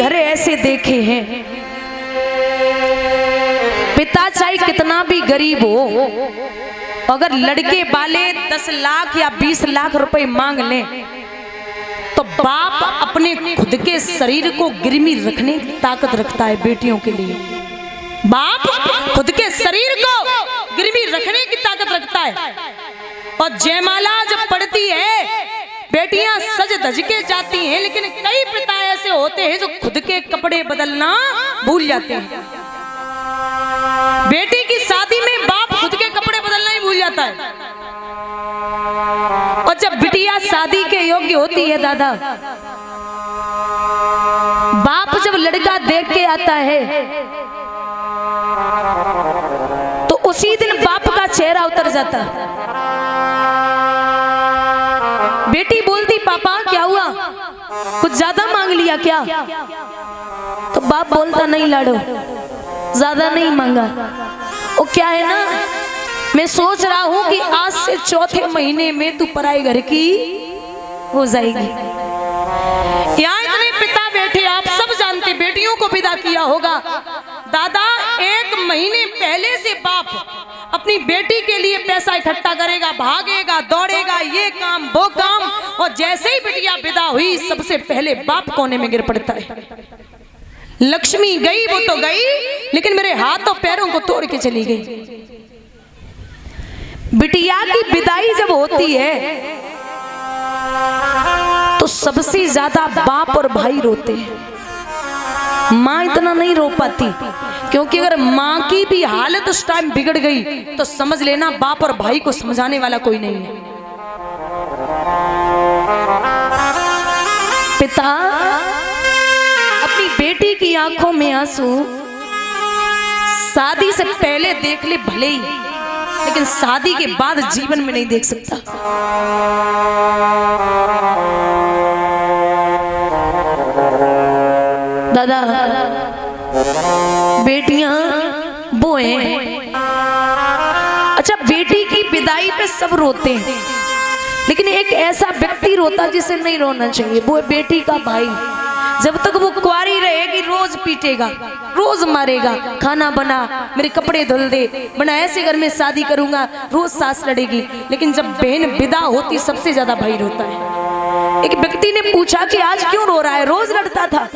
घर ऐसे देखे हैं, पिता चाहे कितना भी गरीब हो, अगर लड़के वाले 10 लाख या 20 लाख रुपए मांग लें तो बाप अपने खुद के शरीर को गिरवी रखने की ताकत रखता है बेटियों के लिए। बाप खुद के शरीर को गिरवी रखने की ताकत रखता है। और जयमाला जब पड़ती है, बेटियां सज धज के जाती हैं, लेकिन कई पिता ऐसे होते हैं जो खुद के कपड़े बदलना भूल जाते हैं। बेटी की शादी में बाप खुद के कपड़े बदलना ही भूल जाता है। और जब बिटिया शादी के योग्य होती है दादा, बाप जब लड़का देख के आता है तो उसी दिन बाप का चेहरा उतर जाता। बेटी बोलती पापा क्या हुआ, कुछ ज्यादा मांग लिया क्या? तो बाप बोलता नहीं लाडो, ज्यादा नहीं मांगा। वो क्या है ना, मैं सोच रहा हूं कि आज से चौथे महीने में तू पराई घर की हो जाएगी। यहाँ इतने पिता बैठे, आप सब जानते, बेटियों को विदा किया होगा। दादा 1 महीने पहले से बाप अपनी बेटी के लिए पैसा इकट्ठा करेगा, भागेगा, दौड़ेगा, ये काम वो काम, और जैसे ही बिटिया विदा हुई सबसे पहले बाप कोने में गिर पड़ता है। लक्ष्मी गई वो तो गई, लेकिन मेरे हाथों पैरों को तोड़ के चली गई। बिटिया की विदाई जब होती है तो सबसे ज्यादा बाप और भाई रोते हैं। माँ इतना नहीं रो पाती, क्योंकि अगर माँ की भी हालत उस टाइम बिगड़ गई तो समझ लेना बाप और भाई को समझाने वाला कोई नहीं है। पिता अपनी बेटी की आंखों में आंसू शादी से पहले देख ले भले ही, लेकिन शादी के बाद जीवन में नहीं देख सकता। दादा बेटियां वो हैं, अच्छा बेटी की विदाई पे सब रोते हैं, लेकिन एक ऐसा व्यक्ति रोता जिसे नहीं रोना चाहिए, वो है बेटी का भाई। जब तक वो कुंवारी रहेगी रोज पीटेगा, रोज मारेगा, खाना बना, मेरे कपड़े धुल दे, बना ऐसे घर में शादी करूंगा, रोज सास लड़ेगी। लेकिन जब बहन विदा होती सबसे ज्यादा भाई रोता है। एक व्यक्ति ने पूछा कि आज क्यों रो रहा है, रोज लड़ता था।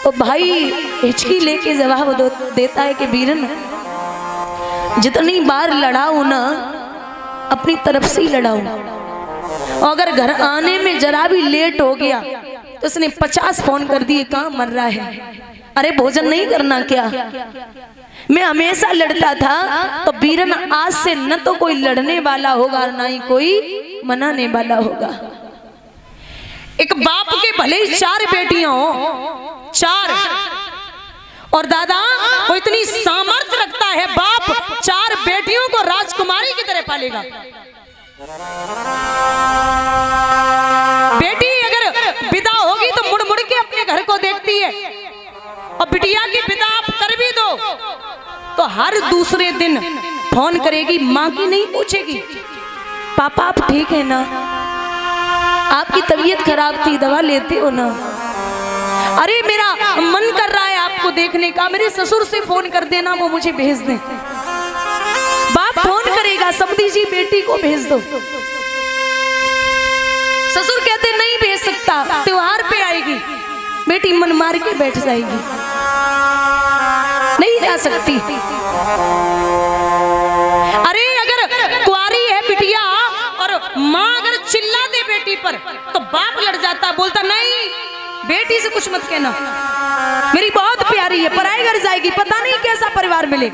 तो भाई हिचकी लेके जवाब देता है कि वीरन जितनी बार लड़ाऊं ना अपनी तरफ से ही लड़ाऊं, और अगर घर आने में जरा भी लेट हो गया तो उसने 50 फोन कर दिए, कहाँ मर रहा है, अरे भोजन नहीं करना क्या। मैं हमेशा लड़ता था, तो वीरन आज से न तो कोई लड़ने वाला होगा ना ही कोई मनाने वाला होगा। एक बाप के भले ही 4 बेटियां हो, 4, और दादा वो इतनी सामर्थ्य रखता है, बाप 4 बेटियों को राजकुमारी की तरह पालेगा। बेटी अगर विदा होगी तो मुड़ मुड़ के अपने घर को देखती है, और बिटिया की विदा आप कर भी दो तो हर दूसरे दिन फोन करेगी, माँ की नहीं पूछेगी, पापा आप ठीक है ना, आपकी तबीयत खराब थी, दवा लेते हो ना, अरे मेरा मन कर रहा है आपको देखने का, मेरे ससुर से फोन कर देना, वो मुझे भेज दें। बाप फोन करेगा, समधी जी बेटी को भेज दो। ससुर कहते नहीं भेज सकता, त्योहार पे आएगी, बेटी मन मार के बैठ जाएगी, नहीं जा सकती। अरे अगर कुंवारी है बिटिया और माँ अगर चिल्ला दे बेटी पर तो बाप लड़ जाता, बोलता नहीं बेटी से कुछ मत कहना, मेरी बहुत प्यारी है, पराए घर जाएगी, पता नहीं कैसा परिवार मिले।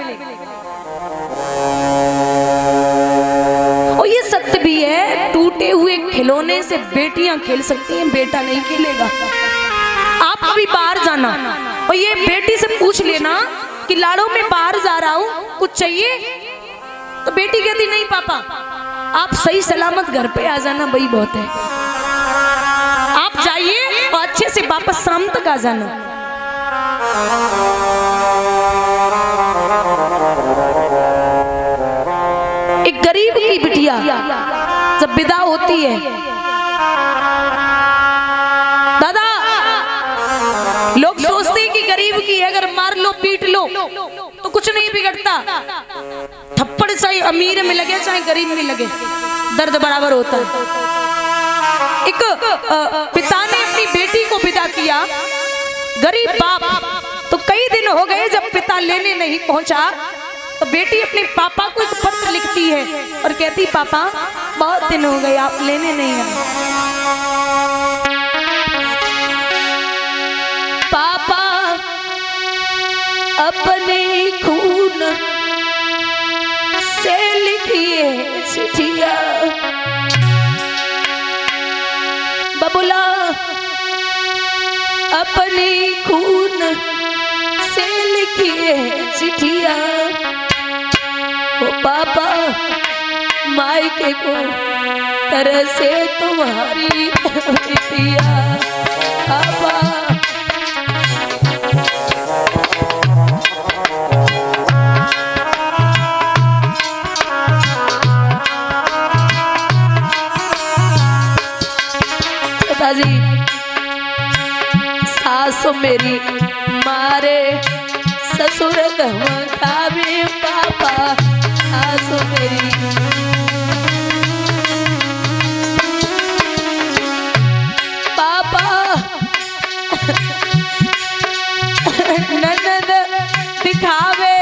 और ये सत्य भी है, टूटे हुए खिलौने से बेटियां खेल सकती हैं, बेटा नहीं खेलेगा। आप अभी बाहर जाना और ये बेटी से पूछ लेना कि लाड़ो मैं बाहर जा रहा हूं, कुछ चाहिए, तो बेटी कहती नहीं पापा आप सही सलामत घर पे आ जाना, वही बहुत है, आप जाइए और अच्छे से वापस शाम तक आ जाना। एक गरीब की बिटिया जब विदा होती है, दादा लोग सोचते हैं कि गरीब की अगर मार लो पीट लो तो कुछ नहीं बिगड़ता, थप्पड़ चाहे अमीर में लगे चाहे गरीब में लगे, दर्द बराबर होता है। एक पिता ने अपनी बेटी को विदा किया, गरीब बाप, तो कई दिन हो गए जब पिता लेने नहीं पहुंचा तो बेटी अपने पापा को एक पत्र लिखती है और कहती पापा बहुत दिन हो गए आप लेने नहीं आए। पापा अपने खून से लिखिए चिट्ठिया, बबुला अपने खून से लिखिए चिट्ठिया, ओ पापा मायके को तरह से तुम्हारी चिट्ठिया, पापा पिताजी सासु मेरी मारे ससुर धमकावे, पापा सासु मेरी पापा ननद दिखावे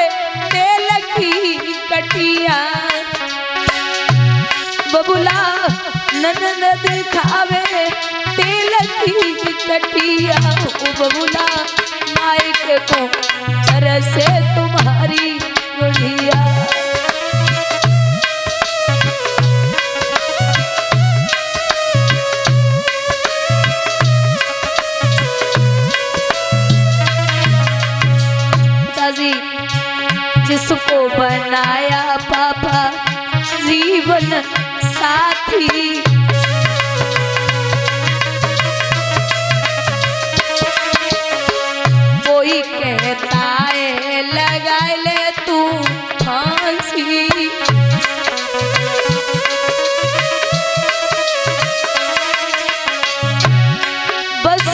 तेल की कटिया, बबुला ननद दिखावे तेल की कटिया, ओ बबुला मायके को तरह से तुम्हारी गुड़िया। पिताजी जिसको बनाया पापा जीवन साथी, कोई कहता है लगा ले तू फांसी, बस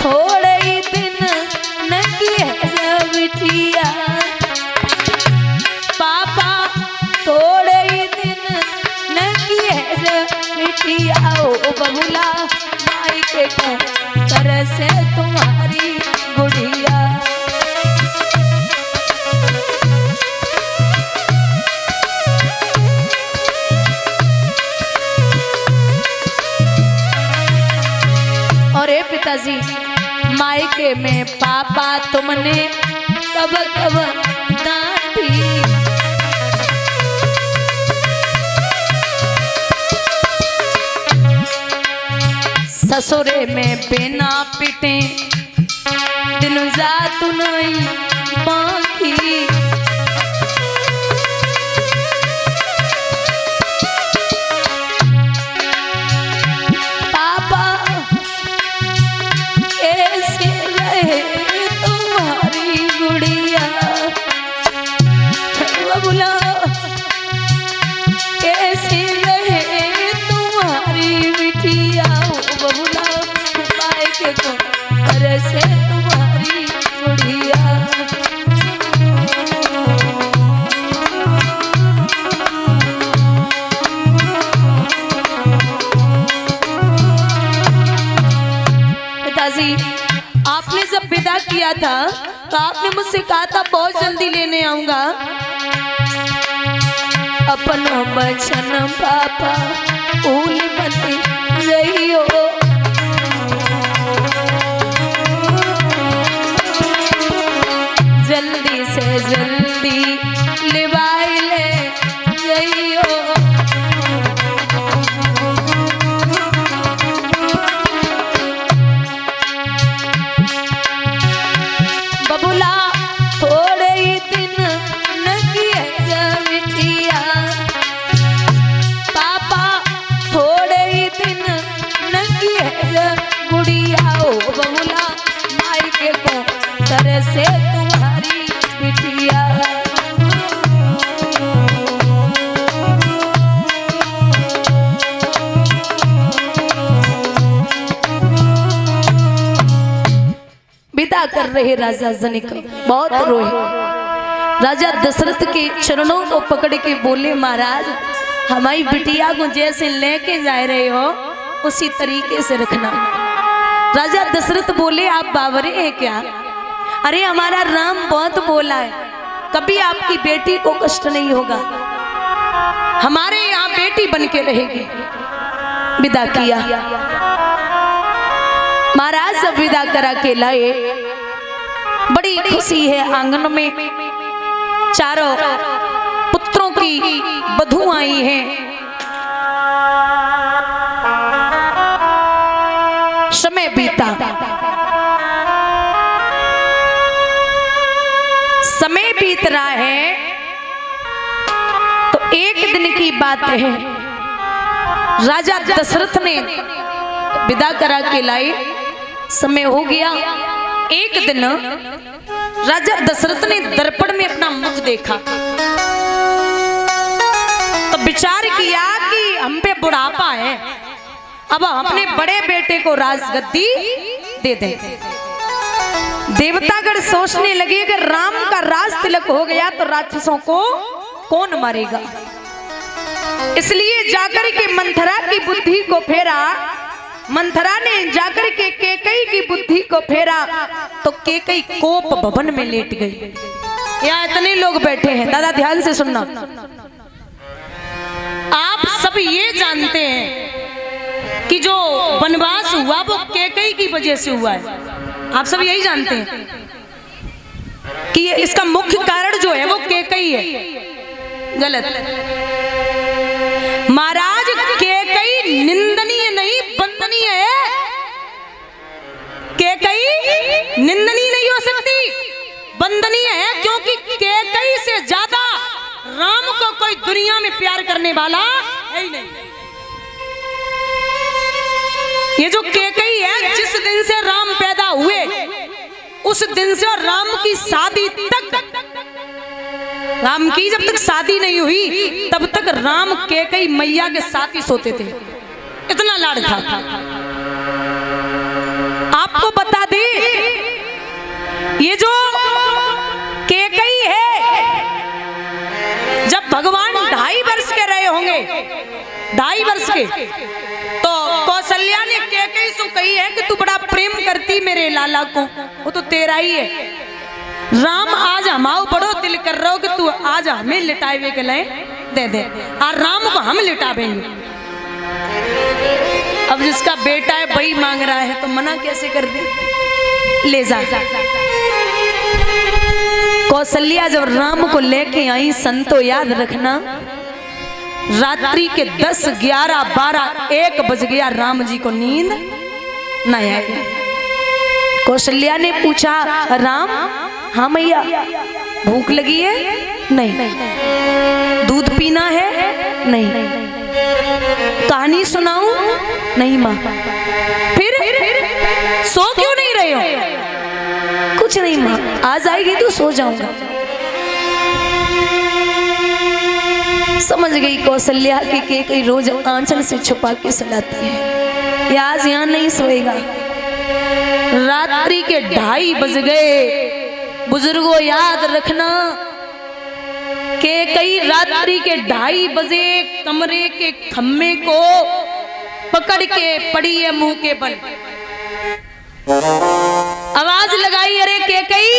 थोड़े ही दिन न किया बिटिया, पापा थोड़े ही दिन न किया बिटिया, ओ बबुला मायके को तरह से तुम्हारी गुड़िया। और ए पिताजी मायके में पापा तुमने कब कब डांटी, ससुरे में बिना पिटे दिन जात नहीं बाकी, पापा कैसे रहे तुम्हारी गुड़िया, बबुला कैसे रहे तुम्हारी बिटिया, बबुला मायके को तरह से तुम्हारी गुड़िया। पिताजी आपने जब विदा किया था तो आपने मुझसे कहा था बहुत जल्दी लेने आऊंगा, अपनो बचन पापा भूल मत रहियो, जल्दी से जल्दी लिवाई ले जइयो, बबुला थोड़े ही दिन न किए बिटिया, पापा थोड़े ही दिन न किए गुड़िया, ओ बबुला मायके को तरह से तुम्हारी बिटिया। विदा कर रहे राजा जनक, बहुत रोए। राजा दशरथ के चरणों को पकड़ के बोले, महाराज हमारी बिटिया को जैसे लेके जा रहे हो उसी तरीके से रखना। राजा दशरथ बोले, आप बावरे हैं क्या? अरे हमारा राम बहुत बोला है, कभी आपकी बेटी को कष्ट नहीं होगा, हमारे यहाँ बेटी बन के रहेगी। विदा किया। महाराज जब विदा करा के लाए, बड़ी खुशी है आंगन में, चारों पुत्रों की बधू आई हैं। समय बीता, समय बीत रहा है तो एक दिन की बात है, राजा दशरथ ने विदा करा के लाए, समय हो गया। एक दिन राजा दशरथ ने दर्पण में अपना मुख देखा तो विचार किया कि हम पे बुढ़ापा है, अब अपने बड़े बेटे को राजगद्दी दे दें। देवतागण सोचने लगे कि राम का राज तिलक हो गया तो राक्षसों को कौन मारेगा, इसलिए जाकर के मंथरा की बुद्धि को फेरा। मंथरा ने जाकर के केकई की बुद्धि को फेरा तो केकई कोप भवन में लेट गई। यहाँ इतने लोग बैठे हैं, दादा ध्यान से सुनना। आप सब ये जानते हैं कि जो वनवास हुआ वो केकई की वजह से हुआ है, आप सब यही जानते हैं कि इसका मुख्य कारण जो है वो केकई है। गलत। महाराज केकई निंदनीय नहीं वंदनीय है। केकई निंदनीय नहीं हो सकती, वंदनीय है, क्योंकि केकई से ज्यादा राम को कोई दुनिया में प्यार करने वाला है ही नहीं। ये जो केकई है, जिस दिन से राम पैदा हुए उस दिन से और राम की शादी तक, राम की जब तक शादी नहीं हुई तब तक राम केकई मैया के साथ ही सोते थे, इतना लाड था। आपको बता दे, ये जो केकई है, जब भगवान 2.5 वर्ष के रहे होंगे, 2.5 वर्ष के, तो कौशल्या ने केकई से कही है कि तू बड़ा प्रेम करती मेरे लाला को, वो तो तेरा ही है। राम आज हमाओ बड़ो दिल कर रहा हो कि तू आज हमें लिटावे के लिए दे दे, और राम को हम लिटावेंगे। अब जिसका बेटा है वही मांग रहा है तो मना कैसे कर दे, ले जा। कौशल्या जब राम को लेके आई, संतो याद रखना, रात्रि के 10, 11, 12, 1 बज गया, राम जी को नींद नहीं आई। कौशल्या ने पूछा, राम? हाँ मैया। भूख लगी है? नहीं। दूध पीना है? नहीं। कहानी सुनाऊं? नहीं माँ। फिर सो क्यों नहीं रहे हो? कुछ नहीं माँ, आज आएगी तो सो जाऊंगा। समझ गई कौशल्या कि केकई रोज आंचल से छुपा के सुलाती है, ये आज यहाँ नहीं सोएगा। रात्रि के 2:30 बज गए। बुजुर्गों याद रखना, केकई रात्रि के 2:30 बजे कमरे के खम्मे को पकड़ के पड़ी है मुंह के बल। आवाज लगाई, अरे केकई,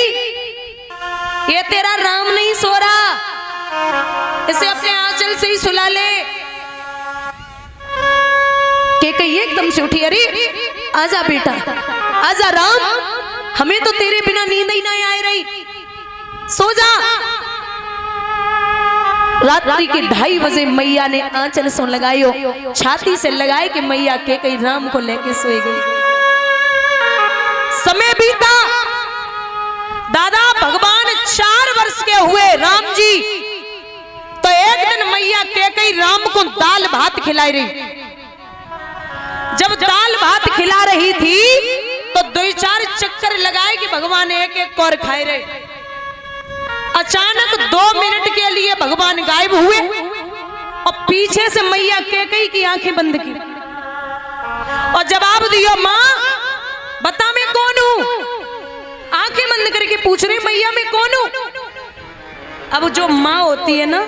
ये तेरा राम नहीं सो रहा, इसे अपने आंचल से ही सुला ले। केकई एकदम से उठी, अरे आजा बेटा, आजा राम, हमें तो तेरे बिना नींद ही नहीं आ रही, सो जा। रात्रि के 2:30 बजे मैया ने आंचल से लगाई हो, छाती से लगाए कि मैया केकई राम को लेके सोई गई। समय बीता, दादा भगवान 4 वर्ष के हुए राम जी, तो एक दिन मैया केकई राम को दाल भात खिलाई रही। जब दाल भात खिला रही थी तो 2-4 चक्कर लगाए कि भगवान एक और खाए रहे। अचानक 2 मिनट के लिए भगवान गायब हुए और पीछे से मैया केकई की आंखें बंद की और जवाब दियो, माँ बता मैं कौन हूं? बंद करके पूछ रहे मैया मैं कौन हूं। अब जो माँ होती है ना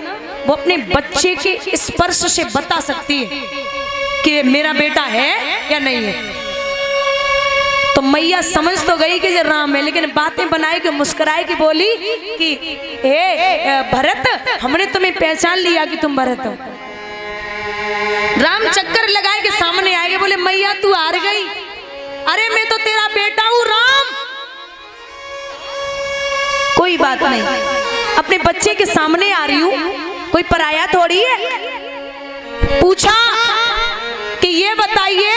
वो अपने बच्चे के स्पर्श से बता सकती है कि मेरा बेटा है या नहीं है। तो मैया समझ तो गई कि ये राम है, लेकिन बातें बनाए कि मुस्कुराए कि बोली कि हे भरत, हमने तुम्हें पहचान लिया कि तुम भरत हो। राम चक्कर लगाए के सामने आए, बोले मैया तू हार गई, अरे मैं तो तेरा बेटा हूं राम। कोई बात नहीं, अपने बच्चे के सामने आ रही हूं, कोई पराया थोड़ी है। पूछा कि ये बताइए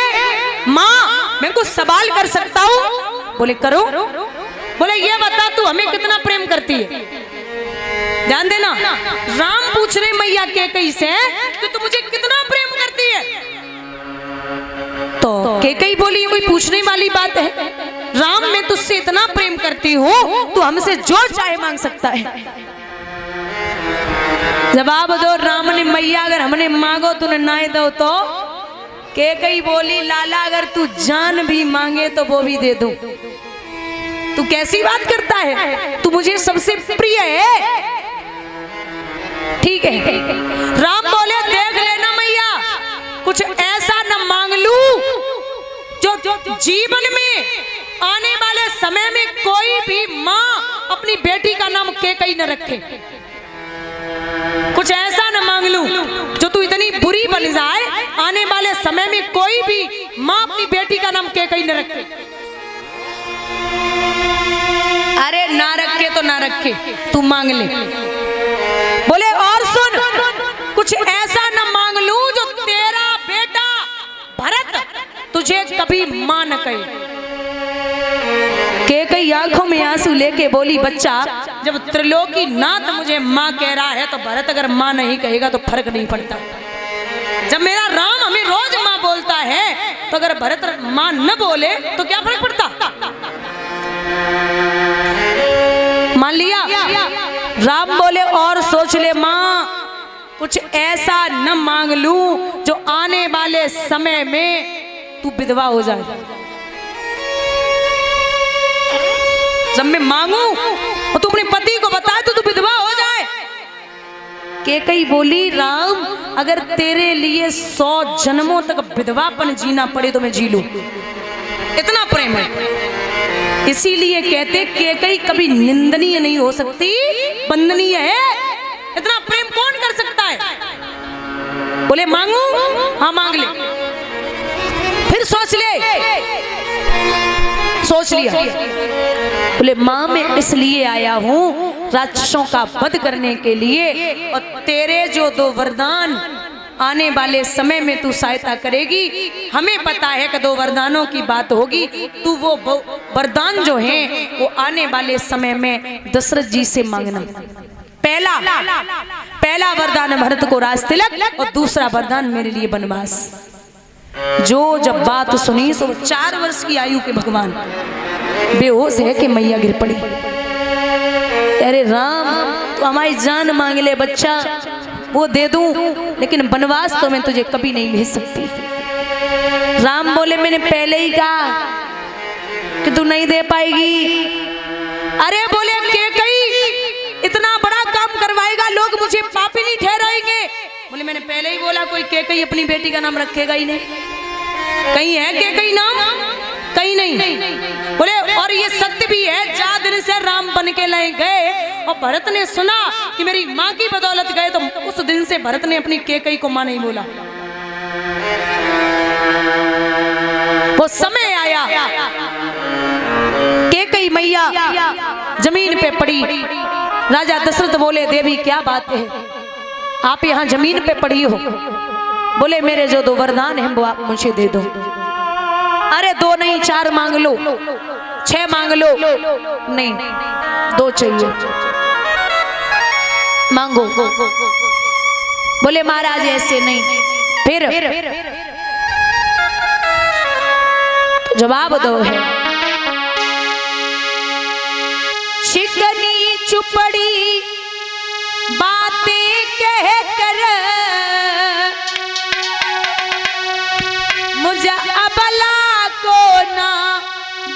माँ मैं कुछ सवाल कर सकता हूं? बोले करो। बोले ये बता तू हमें कितना प्रेम करती है। ध्यान देना, राम पूछ रहे मैया कैकेयी से कि तू मुझे कितना प्रेम करती है। तो कैकेयी बोली कोई पूछने वाली बात है, राम मैं तुझसे इतना प्रेम करती हूँ तू हमसे जो चाहे मांग सकता है। जवाब दो राम ने, मैया अगर हमने मांगो तूने ना दो तो। कैकेयी बोली लाला अगर तू जान भी मांगे तो वो भी दे दूं। तू कैसी बात करता है, तू मुझे सबसे प्रिय है। ठीक है। राम बोले देख लेना मैया, कुछ ऐसा न मांग लूं जो जीवन में आने वाले समय में कोई भी माँ अपनी बेटी का नाम कैकेयी न रखे। कुछ ऐसा न मांग लूं जो तू इतनी बुरी बन जाए, आने वाले समय में कोई भी माँ अपनी बेटी का नाम कैकेयी न रखे। अरे ना रखे तो ना रखे, तू मांग ले। बोले और सुन, कुछ ऐसा न मांग लूं जो तेरा बेटा भरत तुझे कभी मां न कहे। कैकेयी आंखों में आंसू लेके बोली बच्चा जब त्रिलोकी नाथ मुझे मां कह रहा है तो भरत अगर मां नहीं कहेगा तो फर्क नहीं पड़ता। जब मेरा राम हमें रोज मां बोलता है तो अगर भरत मां न बोले तो क्या फर्क पड़ता। मान लिया। राम बोले और सोच ले मां, कुछ ऐसा न मांग लूं जो आने वाले समय में तू विधवा हो जाए। जब मैं मांगू और तू अपने पति को बताए तो तू विधवा हो जाए। कैकेयी बोली राम अगर तेरे लिए 100 जन्मों तक विधवापन जीना पड़े तो मैं जी लूं, इतना प्रेम है। इसीलिए कहते कैकेयी कभी निंदनीय नहीं हो सकती, वंदनीय है। इतना प्रेम कौन कर सकता है। बोले मांगू, हाँ मांग ले। फिर सोच ले, सोच लिया। बोले मां मैं इसलिए आया हूं राक्षसों का वध करने के लिए, और तेरे जो 2 वरदान आने वाले समय में तू सहायता करेगी। हमें पता है कि 2 वरदानों की बात होगी, तू वो वरदान जो हैं वो आने वाले समय में दशरथ जी से मांगना। पहला वरदान भरत को राज तिलक और दूसरा वरदान मेरे लिए वनवास। जो जब बात सुनी तो 4 वर्ष की आयु के भगवान बेहोश है कि मैया गिर पड़ी। अरे राम तू हमारी जान मांग ले बच्चा, वो दे दूं, लेकिन वनवास तो मैं तुझे कभी नहीं भेज सकती। राम बोले मैंने पहले ही कहा कि तू नहीं दे पाएगी। अरे बोले कैकेयी इतना बड़ा काम करवाएगा, लोग मुझे पापी नहीं ठहराएंगे। बोले मैंने पहले ही बोला कोई कैकेयी अपनी बेटी का नाम रखेगा ही नहीं। कहीं है कैकेयी नाम, कहीं नहीं। बोले और ये सत्य भी है, जा दिन से राम बन के लाए गए और भरत ने सुना कि मेरी माँ की बदौलत गए, तो उस दिन से भरत ने अपनी कैकेयी को मां नहीं बोला। वो समय आया, कैकेयी मैया जमीन पे पड़ी। राजा दशरथ बोले देवी क्या बात है, आप यहाँ जमीन पे पड़ी हो। बोले मेरे जो 2 वरदान हैं वो आप मुझे दे दो। अरे 2 नहीं 4 मांग लो, 6 मांग लो, नहीं 2 चाहिए, मांगो। बोले महाराज ऐसे नहीं। फिर जवाब दो है शिकनी चुपड़ी बातें कह कर मुझे अबला को ना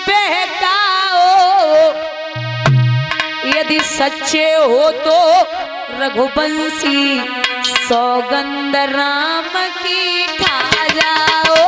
बहकाओ, सच्चे हो तो रघुवंशी सौगंध राम की खा जाओ।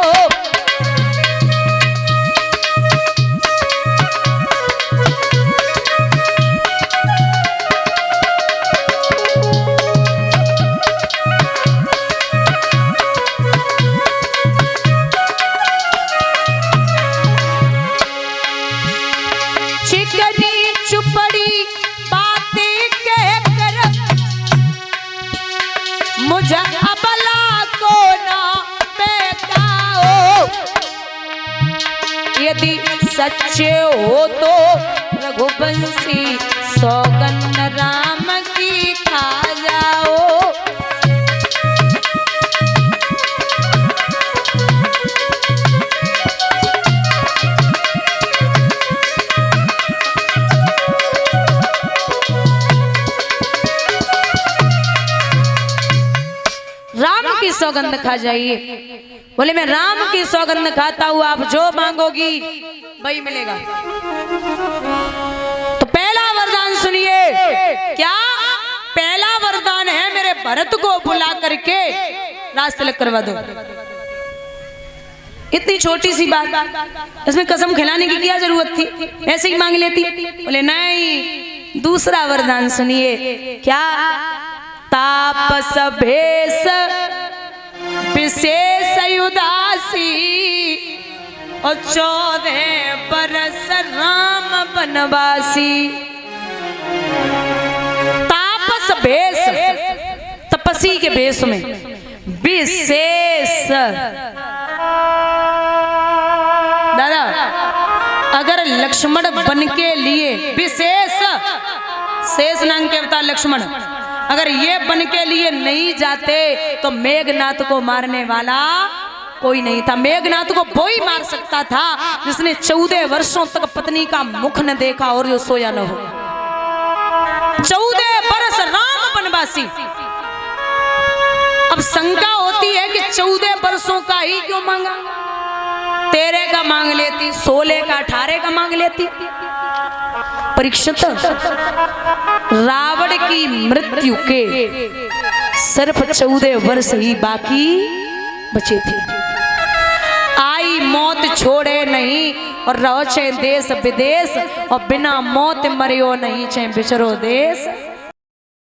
मुझे अबला को ना बेकाओ, यदि सच्चे हो तो रघुवंशी सौगंध राम की खा जाओ। राम की सौगंध खा जाइए। बोले मैं राम की सौगंध खाता हूं, आप जो मांगोगी वही मिलेगा। तो पहला वरदान सुनिए। क्या पहला वरदान है? मेरे भरत को बुला करके राज तिलक करवा दो। इतनी छोटी सी बात, इसमें कसम खिलाने की क्या जरूरत थी? ऐसे ही मांग लेती। बोले नहीं, दूसरा वरदान सुनिए। क्या? तापस भेष विशेष उदासी और 14 बरस राम बनवासी। तापस भेष, तपस्वी के भेष में विशेष। दादा अगर लक्ष्मण बन के लिए विशेष, शेष नाम के अवतार लक्ष्मण, अगर ये बन के लिए नहीं जाते तो मेघनाथ को मारने वाला कोई नहीं था। मेघनाथ को वो ही मार सकता था जिसने 14 वर्षों तक पत्नी का मुख न देखा और जो सोया न हो। 14 बरस राम बनवासी। अब शंका होती है कि 14 वर्षों का ही क्यों मांगा? 13 का मांग लेती, 16 का, 18 का मांग लेती। परीक्षित, रावण की मृत्यु के सिर्फ 14 वर्ष ही बाकी बचे थे। आई मौत छोड़े नहीं और रहो छे देश विदेश, और बिना मौत मरियो नहीं छे बिचरो देश।